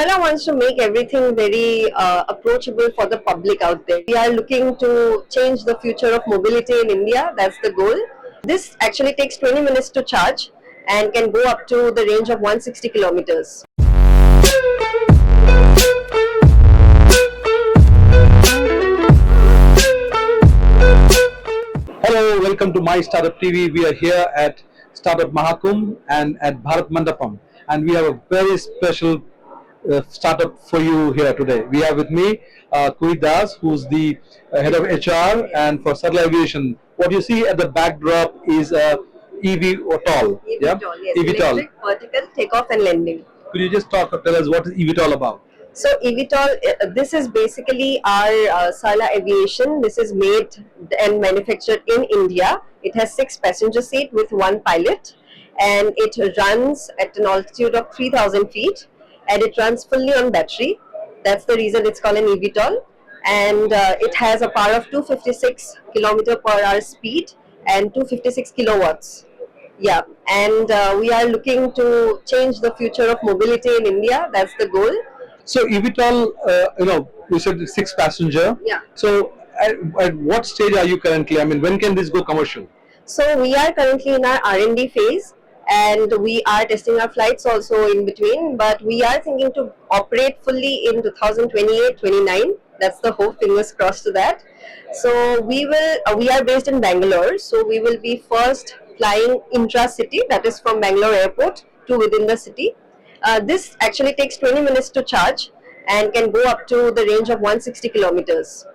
Sala wants to make everything very approachable for the public out there. We are looking to change the future of mobility in India. That's the goal. This actually takes 20 minutes to charge and can go up to the range of 160 kilometers. Hello, welcome to My Startup TV. We are here at Startup Mahakumbh and at Bharat Mandapam, and we have a very special startup for you here today. We have with me Kuit Das, who's the head of HR and for Sarla Aviation. What you see at the backdrop is eVTOL. eVTOL, yes. eVTOL. Electric vertical takeoff and landing. Could you just tell us what is eVTOL about? So eVTOL, this is basically our Sala Aviation. This is made and manufactured in India. It has 6 passenger seats with 1 pilot, and it runs at an altitude of 3,000 feet, and it runs fully on battery. That's the reason it's called an eVTOL, and it has a power of 256 kilometer per hour speed and 256 kilowatts. Yeah, and we are looking to change the future of mobility in India. That's the goal. So eVTOL, you said 6 passenger. Yeah. So at what stage are you currently? I mean, when can this go commercial? So we are currently in our R&D phase, and we are testing our flights also in between, but we are thinking to operate fully in 2028-29. That's the hope, fingers crossed to that. So we are based in Bangalore, so we will be first flying intra-city, that is from Bangalore airport to within the city. This actually takes 20 minutes to charge and can go up to the range of 160 kilometers.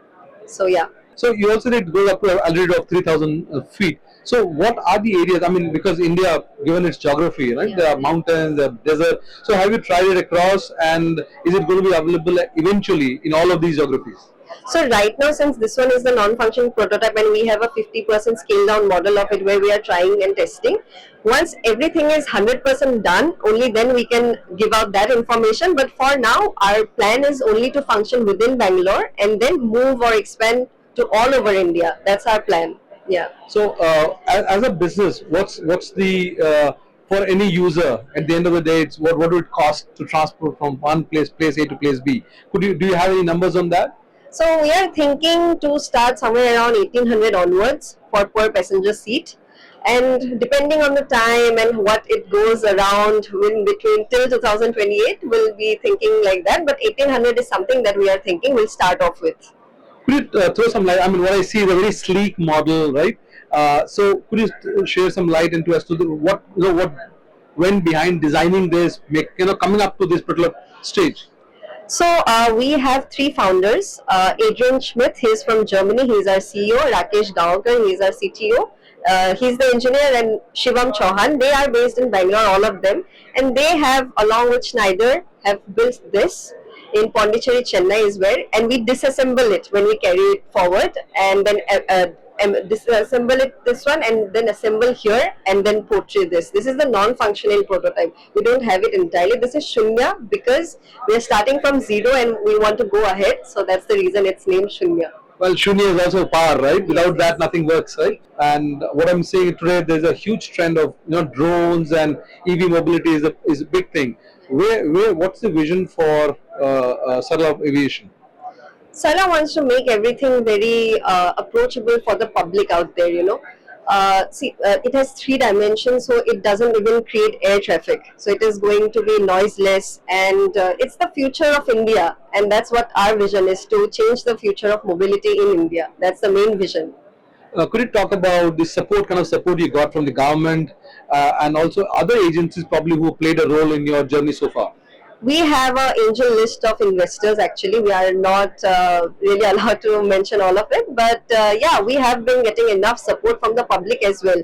So yeah. So you also did go up to an altitude of 3,000 feet. So what are the areas? I mean, because India, given its geography, right? Yeah. There are mountains, there are desert. So have you tried it across, and is it going to be available eventually in all of these geographies? So right now, since this one is the non-functioning prototype and we have a 50% scale down model of it where we are trying and testing, once everything is 100% done, only then we can give out that information. But for now, our plan is only to function within Bangalore and then move or expand to all over India. That's our plan. Yeah. So as a business, what's the for any user at the end of the day, it's what would it cost to transport from one place A to place B? Do you have any numbers on that? So we are thinking to start somewhere around 1800 onwards for per passenger seat, and depending on the time and what it goes around in between till 2028, we'll be thinking like that. But 1800 is something that we are thinking we'll start off with. Could you throw some light? I mean, what I see is a very sleek model, right? So could you share some light into as to what went behind designing this, coming up to this particular stage? So we have 3 founders. Adrian Schmidt, he's from Germany. He's our CEO. Rakesh Gaonkar, he's our CTO. He's the engineer, and Shivam Chauhan. They are based in Bangalore, all of them. And they have, along with Schneider, have built this in Pondicherry, Chennai as well. And we disassemble it when we carry it forward, and then disassemble it this one, and then assemble here, and then portray this. This is the non-functional prototype. We don't have it entirely. This is Shunya because we are starting from 0 and we want to go ahead. So that's the reason it's named Shunya. Well, Shunya is also power, right? Without that, nothing works, right? And what I'm saying today, there's a huge trend of drones, and EV mobility is a big thing. What's the vision for Sarla Aviation? Sala wants to make everything very approachable for the public out there, it has 3 dimensions, so it doesn't even create air traffic. So it is going to be noiseless, and it's the future of India, and that's what our vision is, to change the future of mobility in India. That's the main vision. Could you talk about the kind of support you got from the government and also other agencies probably who played a role in your journey so far? We have an angel list of investors. Actually, we are not really allowed to mention all of it, but yeah, we have been getting enough support from the public as well.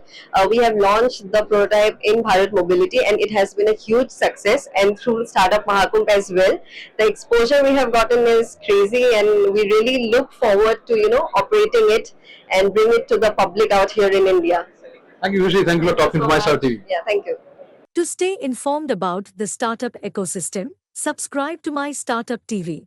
We have launched the prototype in Bharat Mobility, and it has been a huge success, and through Startup Mahakumbh as well. The exposure we have gotten is crazy, and we really look forward to operating it and bring it to the public out here in India. Thank you, Rishi. Thank you for talking to My Startup TV. Yeah, thank you. To stay informed about the startup ecosystem, subscribe to My Startup TV.